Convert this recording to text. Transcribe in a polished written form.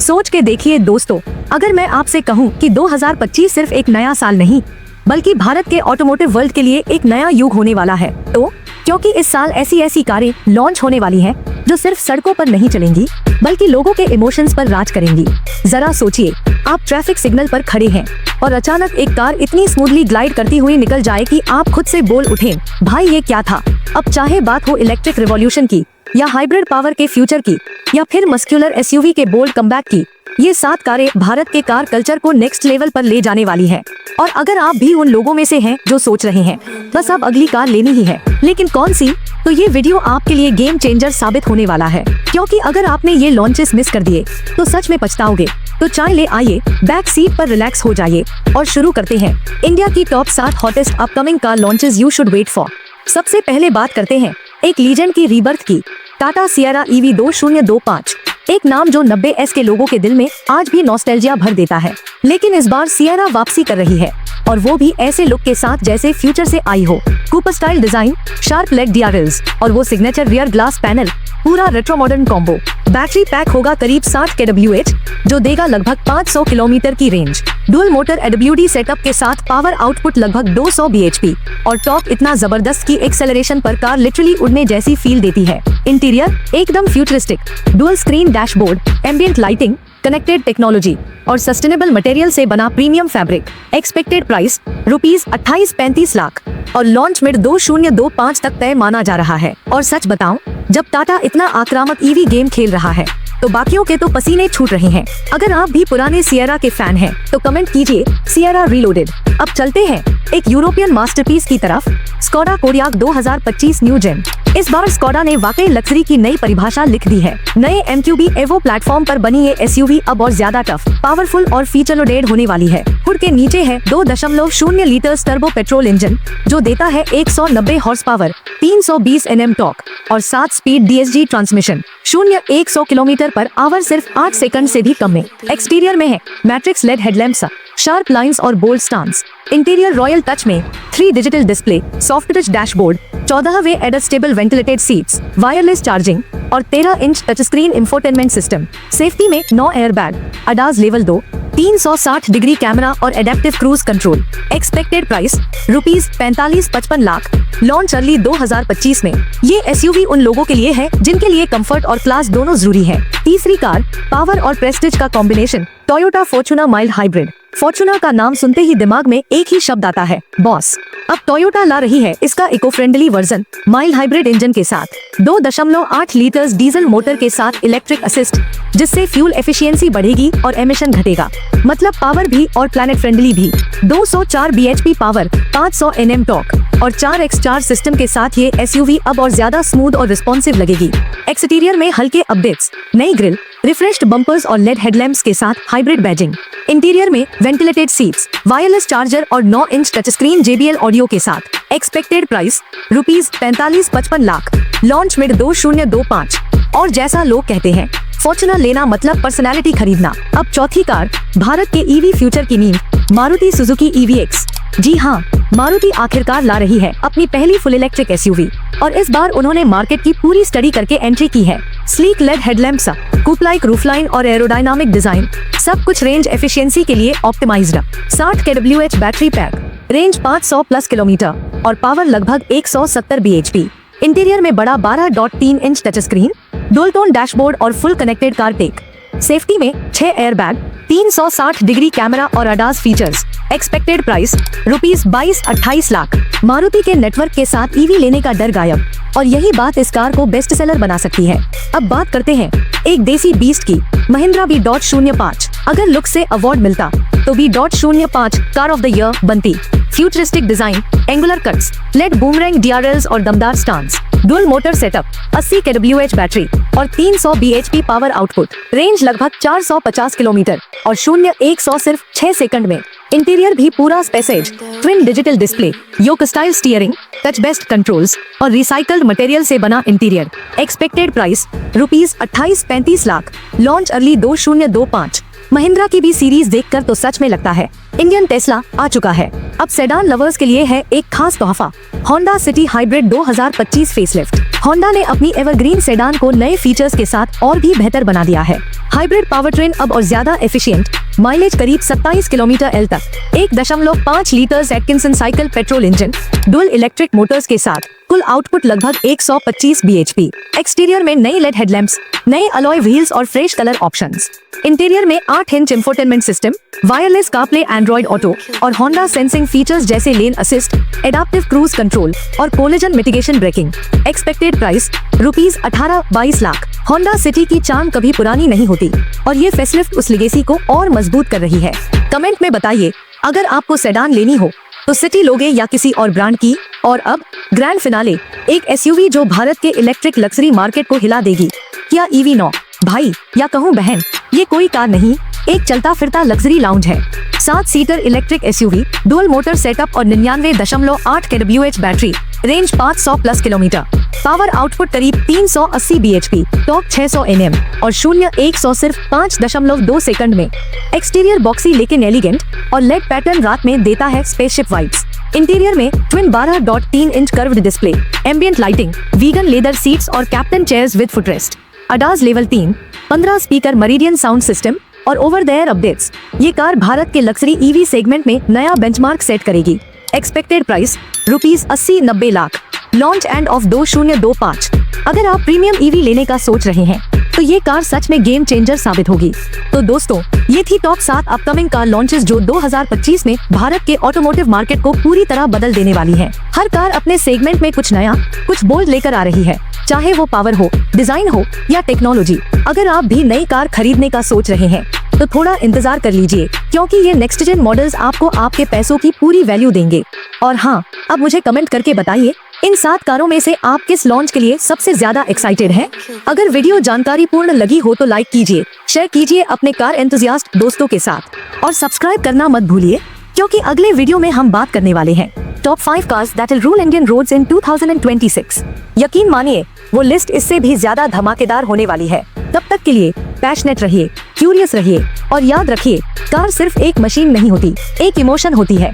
सोच के देखिए दोस्तों, अगर मैं आपसे कहूं कि 2025 सिर्फ एक नया साल नहीं बल्कि भारत के ऑटोमोटिव वर्ल्ड के लिए एक नया युग होने वाला है, तो क्योंकि इस साल ऐसी कारें लॉन्च होने वाली हैं जो सिर्फ सड़कों पर नहीं चलेंगी बल्कि लोगों के इमोशंस पर राज करेंगी। जरा सोचिए, आप ट्रैफिक सिग्नल पर खड़े हैं और अचानक एक कार इतनी स्मूथली ग्लाइड करती हुई निकल जाए कि आप खुद से बोल उठें, भाई ये क्या था। अब चाहे बात हो इलेक्ट्रिक रिवॉल्यूशन की या हाइब्रिड पावर के फ्यूचर की या फिर मस्कुलर एसयूवी के बोल्ड कमबैक की, ये 7 कारें भारत के कार कल्चर को नेक्स्ट लेवल पर ले जाने वाली हैं। और अगर आप भी उन लोगों में से हैं जो सोच रहे हैं बस अब अगली कार लेनी ही है, लेकिन कौन सी, तो ये वीडियो आपके लिए गेम चेंजर साबित होने वाला है, क्योंकि अगर आपने ये लॉन्चेस मिस कर दिए तो सच में पछताओगे। तो चाय ले आइए, बैक सीट पर रिलैक्स हो जाइए और शुरू करते हैं इंडिया की top 7 hottest upcoming car launches you should wait for. सबसे पहले बात करते हैं एक लीजेंड की रीबर्थ की, टाटा सिएरा EV 2025। एक नाम जो 90s के लोगों के दिल में आज भी नॉस्टैल्जिया भर देता है, लेकिन इस बार सिएरा वापसी कर रही है और वो भी ऐसे लुक के साथ जैसे फ्यूचर से आई हो। Cooper style design, sharp leg DRLs और वो सिग्नेचर रियर ग्लास पैनल, पूरा retro modern combo. Battery pack होगा करीब 60 kWh जो देगा लगभग 500 किलोमीटर की range. Dual motor AWD setup के साथ पावर आउटपुट लगभग 200 bhp और टॉर्क इतना जबरदस्त कि एक्सेलरेशन पर कार लिटरली उड़ने जैसी फील देती है। इंटीरियर एकदम futuristic, dual screen dashboard, ambient lighting, connected technology और सस्टेनेबल मटेरियल से बना premium fabric. Expected price ₹28-35 lakh और लॉन्च मिड 2025 तक तय माना जा रहा है। और सच बताऊं, जब टाटा इतना आक्रामक EV गेम खेल रहा है तो बाकियों के तो पसीने छूट रहे हैं। अगर आप भी पुराने सिएरा के फैन हैं तो कमेंट कीजिए सिएरा रीलोडेड। अब चलते हैं एक यूरोपियन मास्टरपीस की तरफ, स्कोडा कोडियाक 2025 न्यू जेन। इस बार स्कोडा ने वाकई लग्जरी की नई परिभाषा लिख दी है। नए MQB एवो प्लेटफॉर्म पर बनी ये SUV अब और ज्यादा टफ, पावरफुल और फीचर लोडेड होने वाली है। हुड के नीचे है 2.0 लीटर्स टर्बो पेट्रोल इंजन जो देता है 190 हॉर्स पावर, 320 Nm टॉर्क और 7 speed DSG transmission. 0-100 kilometre per hour सिर्फ 8 सेकंड से भी कम में। एक्सटीरियर में है matrix LED headlamps, sharp lines और bold stance. Interior royal touch में 3 digital display, soft touch dashboard, 14वे adjustable ventilated seats, wireless charging और 13 inch touch screen infotainment system. Safety में 9 airbag, ADAS level 2, 360 degree camera और adaptive cruise control. Expected price ₹45-55 lakh, launch early 2025 में। ये SUV उन लोगों के लिए है जिनके लिए कंफर्ट और क्लास दोनों जरूरी है। तीसरी कार, पावर और प्रेस्टीज का combination, Toyota Fortuner mild hybrid. Fortuner का नाम सुनते ही दिमाग में एक ही शब्द आता है, बॉस। अब टोयोटा ला रही है इसका eco friendly version mild hybrid engine के साथ 2.8 लीटर्स डीजल मोटर के साथ इलेक्ट्रिक असिस्ट, जिससे फ्यूल एफिशिएंसी बढ़ेगी और एमिशन घटेगा। मतलब पावर भी और प्लैनेट फ्रेंडली भी। 204 bhp पावर, 500 Nm टॉर्क और 4x4 सिस्टम के साथ ये SUV अब और ज्यादा स्मूथ और रिस्पॉन्सिव लगेगी। एक्सटीरियर में हल्के अपडेट्स, नई ग्रिल, रिफ्रेश्ड बम्पर्स और LED हेडलैम्प्स के साथ हाइब्रिड बैजिंग। इंटीरियर में वेंटिलेटेड सीट्स, वायरलेस चार्जर और 9 inch touch screen JBL audio के साथ। Expected price ₹45-55 lakh, launch mid 2025। और जैसा लोग कहते हैं, फॉर्च्यूनर लेना मतलब पर्सनालिटी खरीदना। अब चौथी कार, भारत के EV फ्यूचर की नींव, मारुति सुजुकी EVX। जी हाँ, मारुति आखिरकार ला रही है अपनी पहली फुल इलेक्ट्रिक SUV और इस बार उन्होंने मार्केट की पूरी स्टडी करके एंट्री की है। Sleek LED headlamps, coupe like roofline और एरोडायनामिक डिजाइन, सब कुछ रेंज एफिशिएंसी के लिए optimised. 60 kWh battery pack, range 500+ kilometre और पावर लगभग 170 bhp। इंटीरियर में बड़ा 12.3 inch touch screen, dual tone dashboard और full connected car tech. Safety में 6 एयरबैग, 360 डिग्री कैमरा और ADAS features. Expected price ₹22-28 lakh. Maruti के नेटवर्क के साथ EV लेने का डर गायब और यही बात इस कार को बेस्ट सेलर बना सकती है। अब बात करते हैं एक देसी बीस्ट की, महिंद्रा V.05। अगर लुक से अवार्ड मिलता तो V.05 car of the year बनती। Futuristic design, angular cuts, LED boomerang DRLs और दमदार stance. Dual motor setup, 80 kWh battery और 300 bhp पावर आउटपुट। रेंज लगभग 450 किलोमीटर और 0-100 सिर्फ 6 सेकंड में। इंटीरियर भी पूरा spaces, twin digital display, yoke style steering, touch best controls और रिसाइकल्ड मटेरियल से बना interior. Expected price ₹28-35 lakh, launch early 2025। Mahindra की भी सीरीज देखकर तो सच में लगता है इंडियन टेस्ला आ चुका है। अब सेडान लवर्स के लिए है एक खास तोहफा, Honda city hybrid 2025 facelift. Honda ने अपनी एवरग्रीन सेडान को नए फीचर्स के साथ और भी बेहतर बना दिया है। हाइब्रिड पावरट्रेन अब और ज्यादा एफिशिएंट, माइलेज करीब 27 किलोमीटर एल तक, 1.5 litres Atkinson cycle petrol engine, dual electric Motors के साथ कुल आउटपुट लगभग 125 bhp। एक्सटीरियर में नई लेड हेडलैम्प्स, नए अलॉय व्हील्स और फ्रेश कलर ऑप्शंस। इंटीरियर में 8 inch infotainment system, wireless CarPlay, Android auto और होंडा सेंसिंग फीचर्स जैसे lane assist, adaptive cruise control और collision mitigation braking. Expected price ₹18-22 lakh. Honda City की charm कभी पुरानी नहीं होती और ये फेसलिफ्ट उस लेगेसी को और मजबूत कर रही है। कमेंट में बताइए, अगर आपको सेडान लेनी हो तो सिटी लोगे या किसी और ब्रांड की। और अब ग्रैंड फिनाले, एक एसयूवी जो भारत के इलेक्ट्रिक लग्जरी मार्केट को हिला देगी। क्या EV9 भाई या कहूँ बहन, ये कोई कार नहीं, एक चलता फिरता लग्जरी लाउंज है। 7 seater electric SUV, dual motor setup और 99.8 kWh battery, range 500+ kilometre, power output करीब 380 bhp, टॉर्क 600 Nm और 0-100 सिर्फ 5.2 सेकंड में। एक्सटीरियर बॉक्सी लेकिन एलिगेंट और लेड पैटर्न रात में देता है स्पेसशिप वाइब्स। इंटीरियर में twin 12.3 inch curved display, ambient lighting, vegan leather seats और captain chairs with footrest, ADAS level 3, 15 speaker Meridian sound system और ओवर द एयर अपडेट्स। ये कार भारत के लग्जरी EV सेगमेंट में नया बेंचमार्क सेट करेगी। Expected price ₹80-90 lakh. Launch end of 2025। अगर आप प्रीमियम EV लेने का सोच रहे हैं तो ये कार सच में गेम चेंजर साबित होगी। तो दोस्तों, ये थी टॉप 7 अपकमिंग कार लॉन्चेस जो 2025 में भारत के ऑटोमोटिव मार्केट को पूरी तरह बदल देने वाली है। हर कार अपने सेगमेंट में कुछ नया, कुछ बोल्ड लेकर आ रही है, चाहे वो पावर हो, डिजाइन हो या टेक्नोलॉजी। अगर आप भी नई कार खरीदने का सोच रहे हैं तो थोड़ा इंतजार कर लीजिए, क्योंकि ये नेक्स्ट जेन मॉडल्स आपको आपके पैसों की पूरी वैल्यू देंगे। और हाँ, अब मुझे कमेंट करके बताइए, इन 7 कारों में से आप किस लॉन्च के लिए सबसे ज्यादा एक्साइटेड हैं? अगर वीडियो जानकारीपूर्ण लगी हो तो लाइक कीजिए, शेयर कीजिए अपने कार एंथुसियास्ट दोस्तों के साथ और सब्सक्राइब करना मत भूलिए, क्योंकि अगले वीडियो में हम बात करने वाले हैं top 5 cars that will rule Indian roads in 2026। यकीन मानिए, वो लिस्ट इससे भी ज्यादा धमाकेदार होने वाली है। तब तक के लिए पैशनेट रहिए, क्यूरियस रहिए और याद रखिए, कार सिर्फ एक मशीन नहीं होती, एक इमोशन होती है।